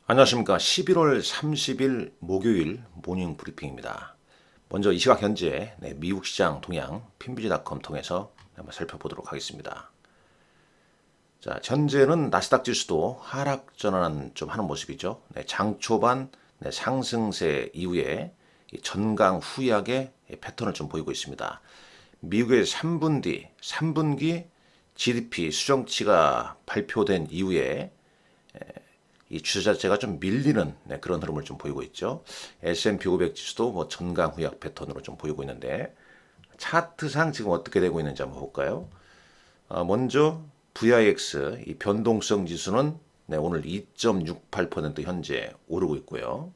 안녕하십니까. 11월 30일 목요일 모닝 브리핑입니다. 먼저 이 시각 현재 미국 시장 동향 핀비지닷컴 통해서 한번 살펴보도록 하겠습니다. 자, 현재는 나스닥 지수도 하락 전환 좀 하는 모습이죠. 장 초반 상승세 이후에 전강 후약의 패턴을 좀 보이고 있습니다. 미국의 3분기 GDP 수정치가 발표된 이후에 이 주세 자체가 좀 밀리는 그런 흐름을 좀 보이고 있죠. S&P 500 지수도 뭐 전강 후약 패턴으로 좀 보이고 있는데 차트상 지금 어떻게 되고 있는지 한번 볼까요? 먼저 VIX 이 변동성 지수는 오늘 2.68% 현재 오르고 있고요.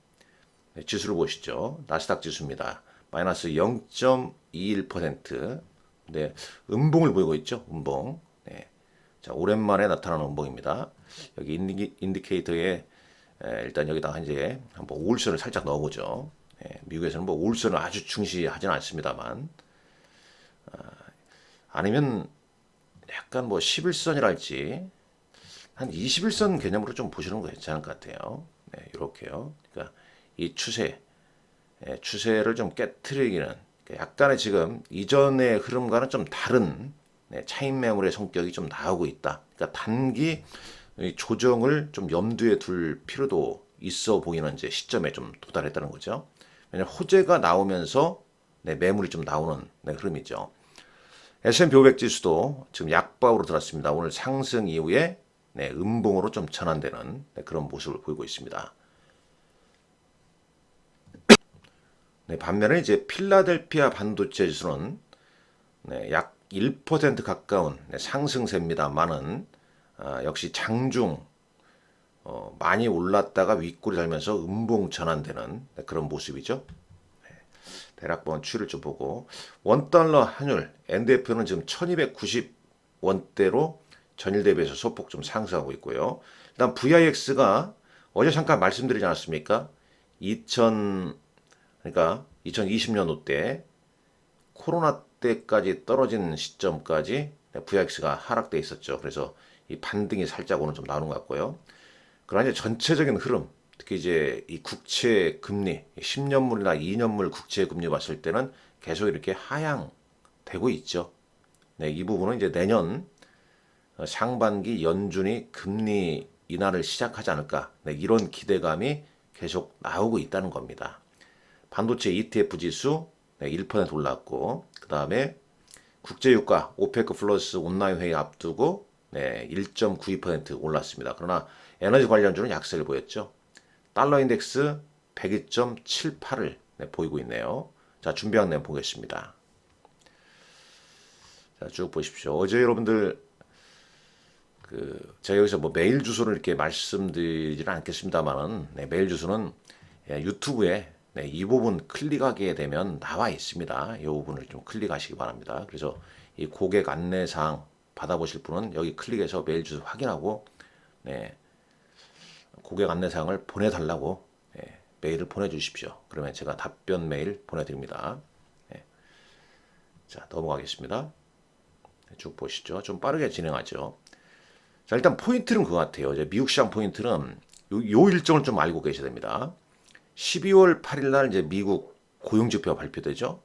지수를 보시죠. 나스닥 지수입니다. 마이너스 0.21%. 네, 음봉을 보이고 있죠. 음봉. 네. 자, 오랜만에 나타나는 음봉입니다. 여기 인디케이터에 일단 여기다가 이제 한번 우울선을 살짝 넣어보죠. 미국에서는 뭐 우울선을 아주 중시하지는 않습니다만, 아니면 약간 뭐 11선이랄지 한 21선 개념으로 좀 보시는 거 괜찮을 것 같아요. 네, 이렇게요. 그러니까 이 추세를 좀 깨트리기는 약간의 지금 이전의 흐름과는 좀 다른 차익 매물의 성격이 좀 나오고 있다. 그러니까 단기 조정을 좀 염두에 둘 필요도 있어 보이는 이제 시점에 좀 도달했다는 거죠. 왜냐하면 호재가 나오면서 매물이 좀 나오는 흐름이죠. S&P 500 지수도 지금 약박으로 들었습니다. 오늘 상승 이후에 음봉으로 좀 전환되는 그런 모습을 보이고 있습니다. 반면에 이제 필라델피아 반도체 지수는 약 1% 가까운 상승세입니다만은 역시 장중 많이 올랐다가 윗골이 달면서 음봉 전환되는 그런 모습이죠. 대략 추이를 좀 보고 원달러 환율 NDF는 지금 1290원대로 전일 대비해서 소폭 좀 상승하고 있고요. 일단 VIX가 어제 잠깐 말씀드리지 않았습니까? 그러니까 2020년도 때 코로나 때까지 떨어진 시점까지 VIX가 하락돼 있었죠. 그래서 이 반등이 살짝 오늘 좀 나오는 것 같고요. 그러나 이제 전체적인 흐름, 특히 이제 이 국채 금리, 10년물이나 2년물 국채 금리 봤을 때는 계속 이렇게 하향되고 있죠. 네, 이 부분은 이제 내년 상반기 연준이 금리 인하를 시작하지 않을까, 이런 기대감이 계속 나오고 있다는 겁니다. 반도체 ETF 지수 1% 올랐고, 그 다음에 국제유가 오페크 플러스 온라인 회의 앞두고 1.92% 올랐습니다. 그러나 에너지 관련주는 약세를 보였죠. 달러 인덱스 102.78을 보이고 있네요. 자, 준비한 내용 보겠습니다. 자, 쭉 보십시오. 어제 여러분들 제가 여기서 뭐 메일 주소를 이렇게 말씀드리지는 않겠습니다만은 메일 주소는 유튜브에 이 부분 클릭하게 되면 나와 있습니다. 이 부분을 좀 클릭하시기 바랍니다. 그래서 이 고객 안내사항 받아보실 분은 여기 클릭해서 메일 주소 확인하고 고객 안내사항을 보내달라고 메일을 보내주십시오. 그러면 제가 답변 메일 보내드립니다. 자, 넘어가겠습니다. 쭉 보시죠. 좀 빠르게 진행하죠. 자, 일단 포인트는 그거 같아요. 이제 미국 시장 포인트는 요 일정을 좀 알고 계셔야 됩니다. 12월 8일 날 이제 미국 고용지표가 발표되죠.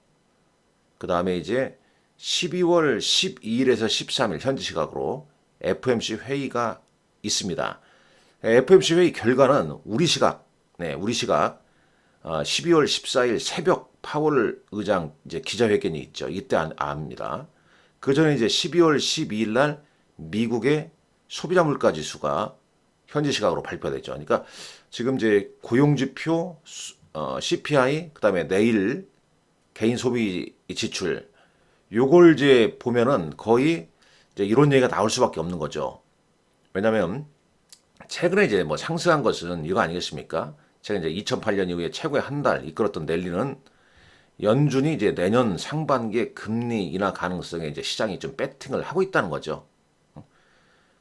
그 다음에 이제 12월 12일에서 13일 현지 시각으로 FOMC 회의가 있습니다. FOMC 회의 결과는 우리 시각 12월 14일 새벽 파월 의장 이제 기자회견이 있죠. 이때 압니다. 그 전에 이제 12월 12일 날 미국의 소비자 물가 지수가 현지 시각으로 발표되죠. 그러니까 지금 이제 고용지표, CPI, 그다음에 내일 개인 소비 지출 요걸 이제 보면은 거의 이제 이런 얘기가 나올 수밖에 없는 거죠. 왜냐하면 최근에 이제 뭐 상승한 것은 이거 아니겠습니까? 제가 이제 2008년 이후에 최고의 한 달 이끌었던 랠리는 연준이 이제 내년 상반기에 금리 인하 가능성에 이제 시장이 좀 배팅을 하고 있다는 거죠.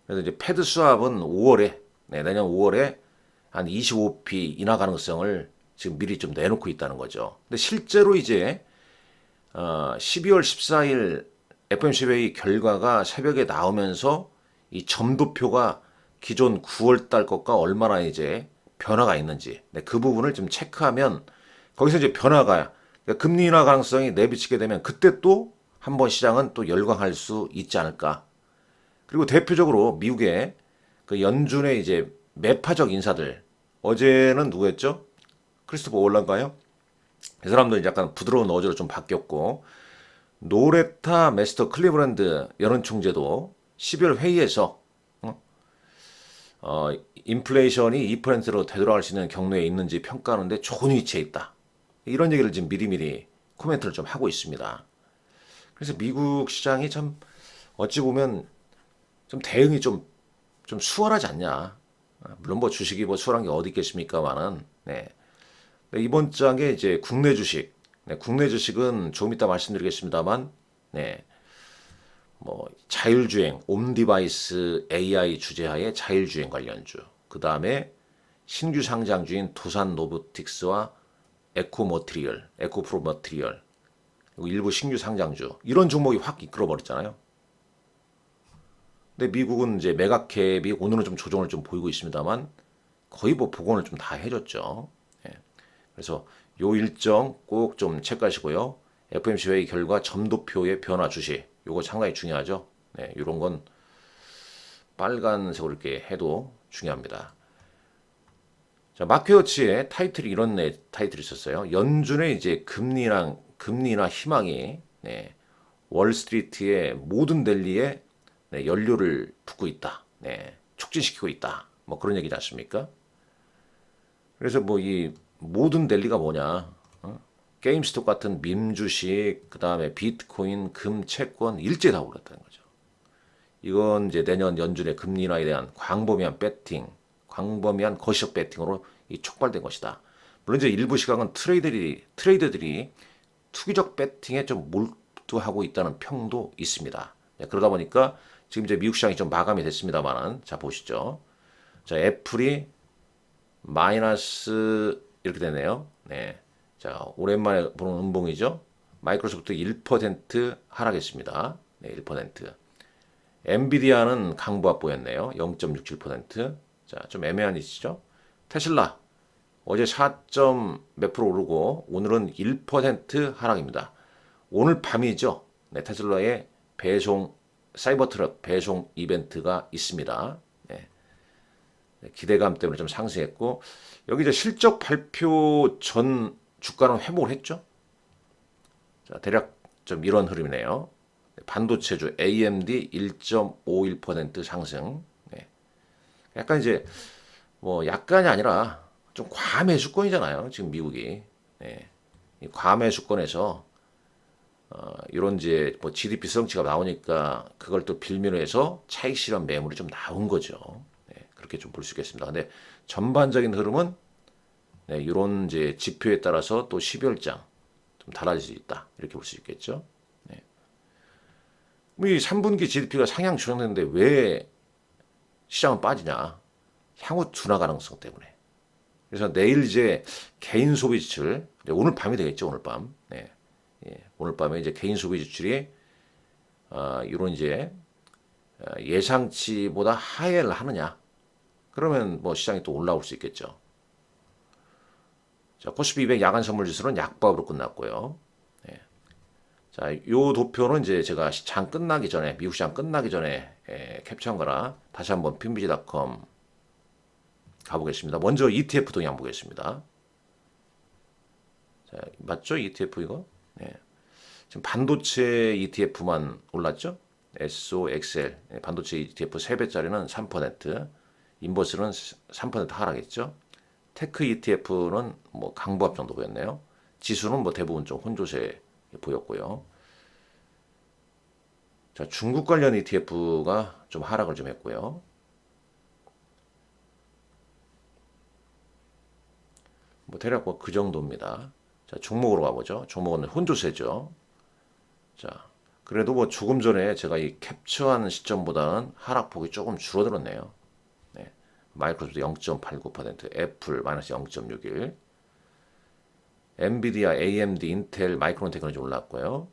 그래서 이제 패드 수합은 5월에 내년 5월에 한 25p 인하 가능성을 지금 미리 좀 내놓고 있다는 거죠. 근데 실제로 이제 12월 14일 FOMC 회의 결과가 새벽에 나오면서 이 점도표가 기존 9월 달 것과 얼마나 이제 변화가 있는지 그 부분을 좀 체크하면 거기서 이제 변화가 그러니까 금리 인하 가능성이 내비치게 되면 그때 또 한번 시장은 또 열광할 수 있지 않을까. 그리고 대표적으로 미국의 그 연준의 이제 매파적 인사들 어제는 누구였죠? 크리스토퍼 월런가요? 이 사람들 약간 부드러운 어조로 좀 바뀌었고 노레타 메스터 클리브랜드 연은 총재도 12월 회의에서 인플레이션이 2%로 되돌아갈 수 있는 경로에 있는지 평가하는데 좋은 위치에 있다. 이런 얘기를 지금 미리미리 코멘트를 좀 하고 있습니다. 그래서 미국 시장이 참 어찌 보면 좀 대응이 좀 수월하지 않냐. 물론 뭐 주식이 뭐 수월한 게 어디 있겠습니까만은 네. 이번 장에 이제 국내 주식, 국내 주식은 조금 이따 말씀드리겠습니다만, 네, 뭐 자율주행, 옴디바이스 AI 주제하에 자율주행 관련주, 그 다음에 신규 상장주인 두산 로보틱스와 에코머티리얼, 에코프로머티리얼, 그리고 일부 신규 상장주 이런 종목이 확 이끌어버렸잖아요. 근데 미국은 이제 메가캡이 오늘은 좀 조정을 좀 보이고 있습니다만 거의 뭐 복원을 좀 다 해줬죠. 예. 그래서 요 일정 꼭 좀 체크하시고요. FOMC 회의 결과 점도표의 변화 주시 요거 상당히 중요하죠. 네, 이런 건 빨간색으로 이렇게 해도 중요합니다. 자, 마켓워치의 타이틀이 이런 타이틀이 있었어요. 연준의 이제 금리나 희망이 네, 월스트리트의 모든 델리에 네, 연료를 붓고 있다. 네, 촉진시키고 있다. 뭐 그런 얘기지 않습니까? 그래서 뭐 이 모든 델리가 뭐냐? 게임스톱 같은 밈 주식, 그 다음에 비트코인, 금, 채권 일제히 다 올랐다는 거죠. 이건 이제 내년 연준의 금리 인하에 대한 광범위한 배팅, 광범위한 거시적 배팅으로 촉발된 것이다. 물론 이제 일부 시각은 트레이더들이 투기적 배팅에 좀 몰두하고 있다는 평도 있습니다. 네, 그러다 보니까 지금 이제 미국 시장이 좀 마감이 됐습니다만은 자 보시죠. 자 애플이 마이너스 이렇게 되네요. 네. 자, 오랜만에 보는 음봉이죠. 마이크로소프트 1% 하락했습니다. 네, 1%. 엔비디아는 강보합 보였네요. 0.67%. 자, 좀 애매한 위치죠. 테슬라 어제 4. 몇 프로 오르고 오늘은 1% 하락입니다. 오늘 밤이죠. 네, 테슬라의 배송 사이버트럭 배송 이벤트가 있습니다. 네. 기대감 때문에 좀 상승했고 여기 이제 실적 발표 전 주가는 회복을 했죠. 자, 대략 좀 이런 흐름이네요. 반도체주 AMD 1.51% 상승. 네. 약간 이제 뭐 약간이 아니라 좀 과매수권이잖아요. 지금 미국이. 네. 이 과매수권에서 이런 이제 뭐 GDP 수정치가 나오니까 그걸 또 빌미로 해서 차익 실현 매물이 좀 나온 거죠. 네. 그렇게 좀 볼 수 있겠습니다. 근데 전반적인 흐름은 네, 이런 이제 지표에 따라서 또 12월장 좀 달라질 수 있다. 이렇게 볼 수 있겠죠. 네. 이 3분기 GDP가 상향 조정됐는데 왜 시장은 빠지냐? 향후 둔화 가능성 때문에. 그래서 내일 이제 개인 소비 지출, 오늘 밤이 되겠죠. 오늘 밤. 네. 예, 오늘 밤에 이제 개인 소비 지출이 이런 이제 예상치보다 하회를 하느냐? 그러면 뭐 시장이 또 올라올 수 있겠죠. 자, 코스피 200 야간 선물 지수는 약보합으로 끝났고요. 네. 자, 요 도표는 이제 제가 장 끝나기 전에 미국 시장 끝나기 전에 캡처한 거라 다시 한번 핀비지닷컴 가보겠습니다. 먼저 ETF 동향 보겠습니다. 자, 맞죠? ETF 이거? 네. 지금 반도체 ETF만 올랐죠? SOXL 반도체 ETF 3배짜리는 3%, 인버스는 3% 하락했죠. 테크 ETF는 뭐 강보합 정도 보였네요. 지수는 뭐 대부분 좀 혼조세 보였고요. 자, 중국 관련 ETF가 좀 하락을 좀 했고요. 뭐 대략 뭐 그 정도입니다. 자, 종목으로 가보죠. 종목은 혼조세죠. 자, 그래도 뭐 조금 전에 제가 이 캡처한 시점보다는 하락폭이 조금 줄어들었네요. 네. 마이크로소프트 0.89%, 애플 마이너스 0.61, 엔비디아, AMD, 인텔, 마이크론 테크놀로지 올랐고요.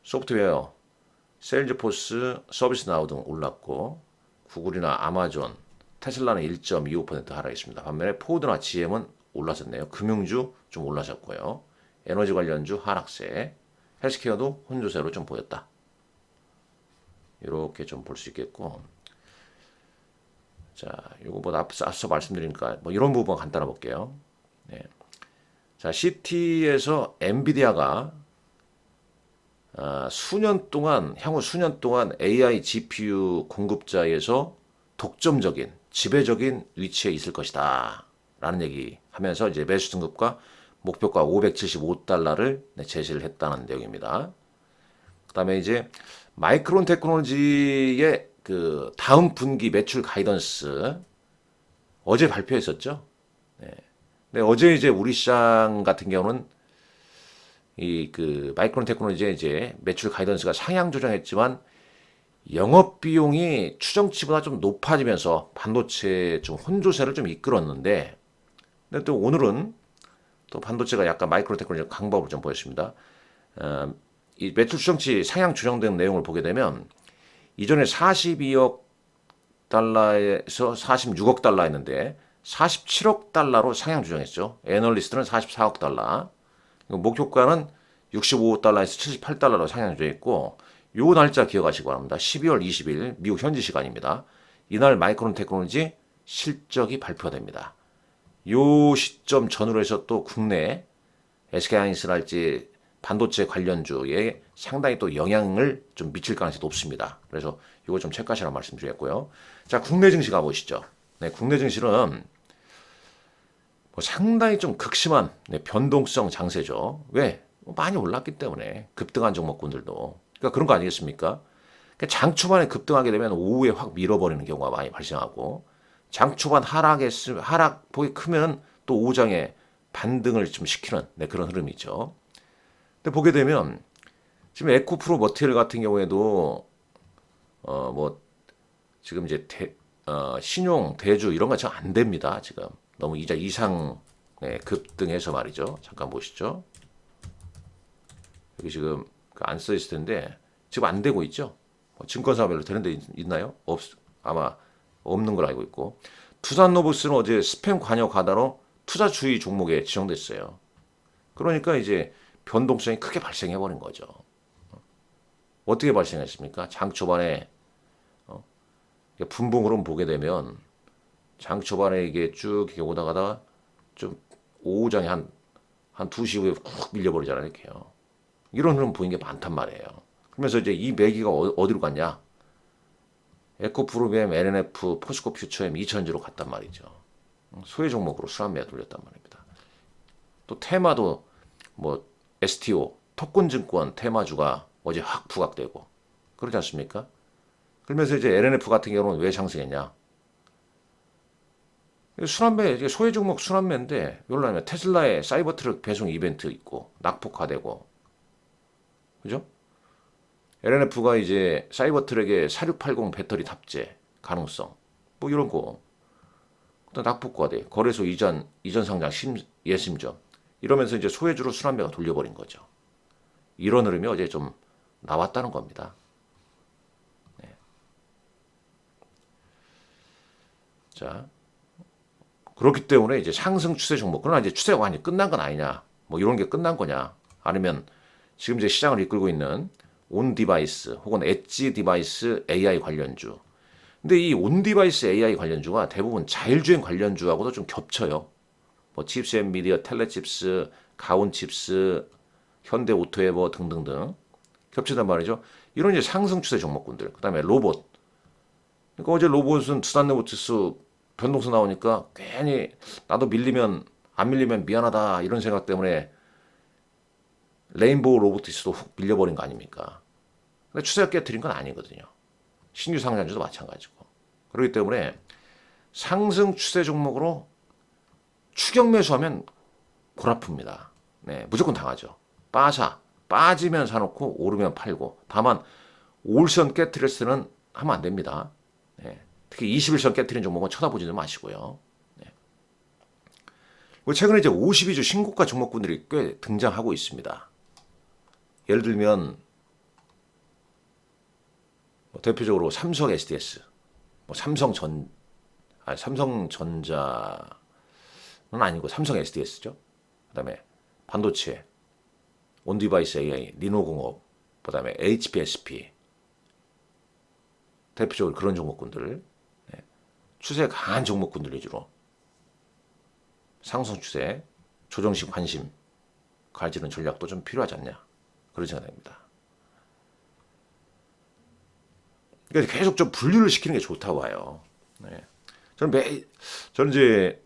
소프트웨어, 세일즈포스, 서비스나우 등 올랐고, 구글이나 아마존, 테슬라는 1.25% 하락했습니다. 반면에 포드나 GM은 올랐었네요. 금융주 좀 올라섰고요. 에너지 관련주 하락세, 헬스케어도 혼조세로 좀 보였다. 이렇게 좀 볼 수 있겠고, 자, 요거 뭐 앞서 말씀드리니까 뭐 이런 부분 간단히 볼게요. 네. 자, CT에서 엔비디아가 향후 수년 동안 AI GPU 공급자에서 독점적인, 지배적인 위치에 있을 것이다. 라는 얘기 하면서 이제 매수 등급과 목표가 575달러를 제시를 했다는 내용입니다. 그 다음에 이제 마이크론 테크놀로지의 그 다음 분기 매출 가이던스 어제 발표했었죠. 네. 근데 어제 이제 우리 시장 같은 경우는 이 그 마이크론 테크놀로지의 이제 매출 가이던스가 상향 조정했지만 영업 비용이 추정치보다 좀 높아지면서 반도체 좀 혼조세를 좀 이끌었는데, 근데 또 오늘은 또 반도체가 약간 마이크론 테크놀로지 강박을 좀 보였습니다. 이 매출 추정치 상향 조정된 내용을 보게 되면 이전에 42억 달러에서 46억 달러였는데 47억 달러로 상향 조정했죠. 애널리스트는 44억 달러. 목표가는 65달러에서 78달러로 상향 조정했고, 요 날짜 기억하시기 바랍니다. 12월 20일 미국 현지 시간입니다. 이날 마이크론 테크놀로지 실적이 발표됩니다. 요 시점 전후로 해서 또 국내 SK하이닉스랄지 반도체 관련주에 상당히 또 영향을 좀 미칠 가능성이 높습니다. 그래서 이거 좀 체크하시라고 말씀드렸고요. 자, 국내 증시 가보시죠. 네, 국내 증시는 뭐 상당히 좀 극심한 변동성 장세죠. 왜? 많이 올랐기 때문에 급등한 종목군들도. 그러니까 그런 거 아니겠습니까? 그러니까 장 초반에 급등하게 되면 오후에 확 밀어버리는 경우가 많이 발생하고, 장 초반 하락폭이 크면 또 오후장에 반등을 좀 시키는 그런 흐름이죠. 근데 보게 되면 지금 에코프로 머티리얼 같은 경우에도 뭐 지금 이제 신용 대주 이런 거 잘 안 됩니다. 지금 너무 이자 이상 급등해서 말이죠. 잠깐 보시죠. 여기 지금 안 써 있을 텐데 지금 안 되고 있죠. 증권사별로 되는 데 있나요? 아마 없는 걸 알고 있고, 투산로보스는 어제 스팸 관여 과다로 투자 주의 종목에 지정됐어요. 그러니까 이제 변동성이 크게 발생해버린 거죠. 어떻게 발생했습니까? 장 초반에 분봉 흐름 보게 되면 장 초반에 이게 쭉 이렇게 오다가다 좀 오후장에 한 2시 후에 훅 밀려버리잖아요. 이렇게요. 이런 흐름 보이는 게 많단 말이에요. 그러면서 이제 이 매기가 어디로 갔냐? 에코프로비엠, LNF, 포스코 퓨처엠 2천지로 갔단 말이죠. 소외 종목으로 순환매가 돌렸단 말입니다. 또 테마도 뭐 STO, 토큰증권 테마주가 어제 확 부각되고 그러지 않습니까? 그러면서 이제 LNF 같은 경우는 왜 상승했냐? 순환매, 소외 종목 순환매인데, 이걸로 하면 테슬라의 사이버 트럭 배송 이벤트 있고, 낙폭화되고, 그죠? LNF가 이제 사이버 트럭에 4680 배터리 탑재 가능성, 뭐 이런 거. 또 낙폭화돼. 거래소 이전 상장 예심점. 이러면서 이제 소외주로 순환매가 돌려버린 거죠. 이런 흐름이 어제 좀 나왔다는 겁니다. 네. 자. 그렇기 때문에 이제 상승 추세 종목, 그러나 이제 추세가 완전히 끝난 건 아니냐, 뭐 이런 게 끝난 거냐, 아니면 지금 이제 시장을 이끌고 있는 온 디바이스 혹은 엣지 디바이스 AI 관련주. 근데 이 온 디바이스 AI 관련주가 대부분 자율주행 관련주하고도 좀 겹쳐요. 뭐 칩스 엔비디어, 텔레칩스, 가온칩스, 현대 오토에버 등등등 겹치단 말이죠. 이런 이제 상승 추세 종목군들. 그다음에 로봇. 그러니까 어제 로봇은 투산로보티스 변동성 나오니까 괜히 나도 안 밀리면 미안하다 이런 생각 때문에 레인보우 로보티스도 훅 밀려버린 거 아닙니까? 근데 추세가 깨트린 건 아니거든요. 신규 상장주도 마찬가지고. 그렇기 때문에 상승 추세 종목으로 추격 매수하면 골아픕니다. 네, 무조건 당하죠. 빠지면 사놓고 오르면 팔고. 다만 올선 깨트렸을 는 하면 안 됩니다. 네. 특히 21선 깨트린 종목은 쳐다보지는 마시고요. 네. 최근에 이제 52주 신고가 종목군들이 꽤 등장하고 있습니다. 예를 들면 대표적으로 삼성 SDS, 삼성전자, 삼성전자는 아니고 삼성 SDS죠. 그다음에 반도체, 온디바이스 AI, 리노공업, 그다음에 HPSP 대표적으로 그런 종목군들, 추세 강한 종목군들 위주로 상승 추세, 조정식 관심 가지는 전략도 좀 필요하지 않냐 그런 생각입니다. 그러니까 계속 좀 분류를 시키는 게 좋다고 봐요. 네. 저는 이제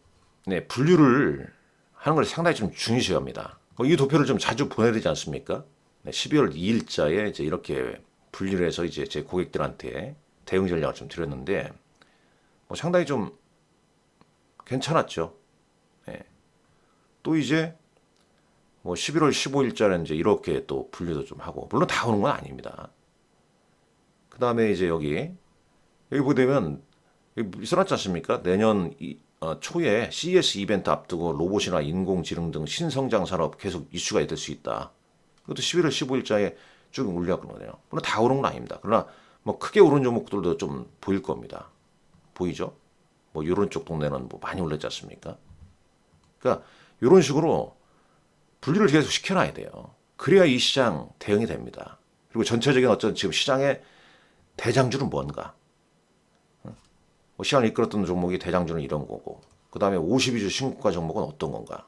분류를 하는 걸 상당히 좀 중요시합니다. 이 도표를 좀 자주 보내야 되지 않습니까? 12월 2일자에 이제 이렇게 분류를 해서 이제 제 고객들한테 대응 전략을 좀 드렸는데 뭐 상당히 좀 괜찮았죠. 네. 또 이제 뭐 11월 15일자는 이제 이렇게 또 분류도 좀 하고 물론 다 오는 건 아닙니다. 그 다음에 이제 여기 보게 되면 여기 써놨지 않습니까? 내년 초에 CES 이벤트 앞두고 로봇이나 인공지능 등 신성장 산업 계속 이슈가 될 수 있다. 이것도 11월 15일자에 쭉 올려놨거든요. 물론 다 오른 건 아닙니다. 그러나 뭐 크게 오른 종목들도 좀 보일 겁니다. 보이죠? 뭐 이런 쪽 동네는 뭐 많이 올랐지 않습니까? 그러니까 이런 식으로 분류를 계속 시켜놔야 돼요. 그래야 이 시장 대응이 됩니다. 그리고 전체적인 어떤 지금 시장의 대장주는 뭔가? 뭐 시장을 이끌었던 종목이 대장주는 이런 거고, 그 다음에 52주 신고가 종목은 어떤 건가?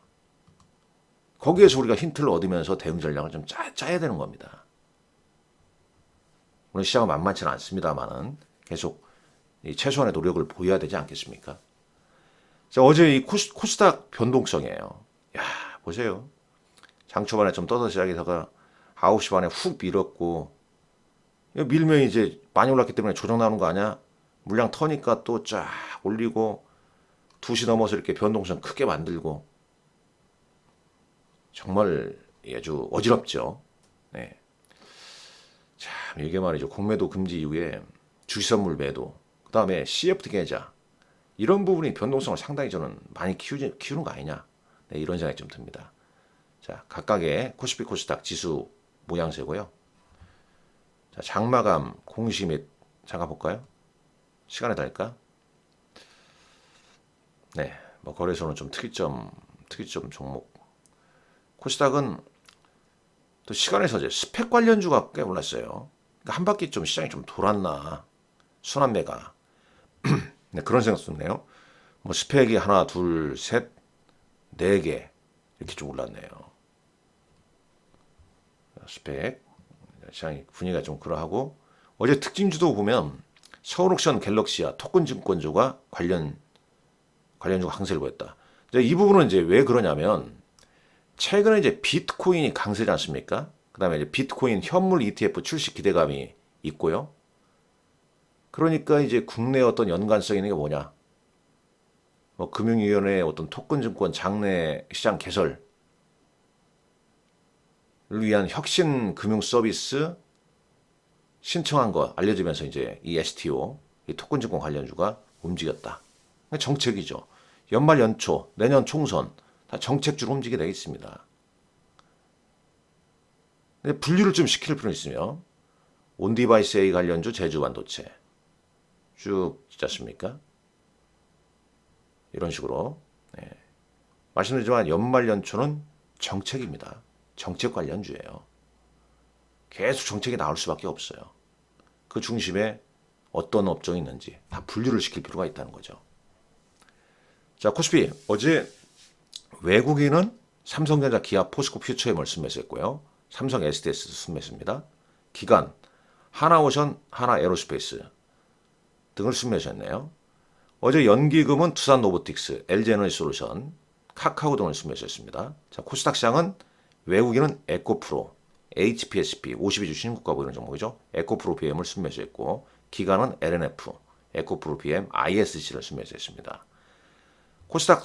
거기에서 우리가 힌트를 얻으면서 대응 전략을 좀 짜야 되는 겁니다. 물론 시장은 만만치는 않습니다만은 계속 최소한의 노력을 보여야 되지 않겠습니까? 자, 어제 이 코스닥 변동성이에요. 야, 보세요. 장 초반에 좀 떠서 시작해서가 9시 반에 훅 밀었고, 밀면 이제 많이 올랐기 때문에 조정 나오는 거 아니야? 물량 터니까 또 쫙 올리고 2시 넘어서 이렇게 변동성 크게 만들고 정말 아주 어지럽죠. 네. 참 이게 말이죠. 공매도 금지 이후에 주식선물 매도, 그 다음에 CFD 계좌 이런 부분이 변동성을 상당히 저는 많이 키우는 거 아니냐, 네, 이런 생각이 좀 듭니다. 자, 각각의 코스피 코스닥 지수 모양새고요. 자, 장마감 공시 및 잠깐 볼까요? 시간에 달까? 네, 뭐 거래소는 좀 특이점 종목. 코스닥은 또 시간에서 이제 스펙 관련주가 꽤 올랐어요. 그러니까 한 바퀴 좀 시장이 좀 돌았나, 순환매가. 네, 그런 생각 드네요. 뭐 스펙이 하나, 둘, 셋, 네 개 이렇게 좀 올랐네요. 스펙 시장이 분위기가 좀 그러하고, 어제 특징주도 보면 서울옥션 갤럭시와 토큰증권주가 관련주가 강세를 보였다. 이 부분은 이제 왜 그러냐면 최근에 이제 비트코인이 강세지 않습니까? 그다음에 이제 비트코인 현물 ETF 출시 기대감이 있고요. 그러니까 이제 국내 어떤 연관성 있는 게 뭐냐? 뭐 금융위원회의 어떤 토큰증권 장내 시장 개설을 위한 혁신 금융 서비스 신청한 거 알려지면서 이제 이 STO, 이 토큰증권 관련주가 움직였다. 정책이죠. 연말 연초, 내년 총선 다 정책주로 움직이게 되어 있습니다. 근데 분류를 좀 시킬 필요는 있으며 온디바이스 A 관련주 제주 반도체 쭉 있지 않습니까? 이런 식으로 말씀드리지만 연말 연초는 정책입니다. 정책 관련주예요. 계속 정책이 나올 수밖에 없어요. 그 중심에 어떤 업종이 있는지 다 분류를 시킬 필요가 있다는 거죠. 자, 코스피 어제 외국인은 삼성전자, 기아, 포스코 퓨처에 순매수했고요. 삼성 SDS 순매수입니다. 기관 하나오션, 하나에로스페이스 등을 순매수했네요. 어제 연기금은 투산 로보틱스, LG에너지솔루션, 카카오 등을 순매수했습니다. 자, 코스닥 시장은 외국인은 에코프로, HPSP 52주 신고가 보이는 종목이죠. 에코프로 BM을 순매수했고, 기관은 LNF, 에코프로 BM ISC를 순매수했습니다. 코스닥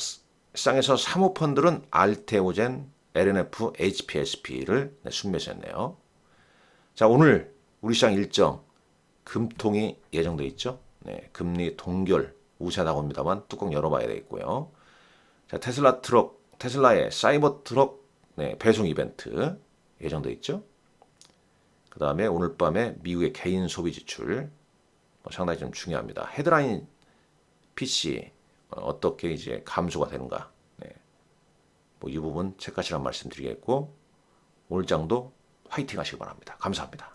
시장에서 사모펀드는 알테오젠, LNF, HPSP를 순매수했네요. 자, 오늘 우리 시장 일정 금통이 예정돼 있죠. 네, 금리 동결 우세 나옵니다만 뚜껑 열어봐야 되겠고요. 자, 테슬라의 사이버 트럭 배송 이벤트 예정돼 있죠. 그 다음에 오늘 밤에 미국의 개인 소비 지출 상당히 좀 중요합니다. 헤드라인 PC 어떻게 이제 감소가 되는가. 네. 뭐 이 부분 체크하시라는 말씀드리겠고 오늘 장도 화이팅 하시기 바랍니다. 감사합니다.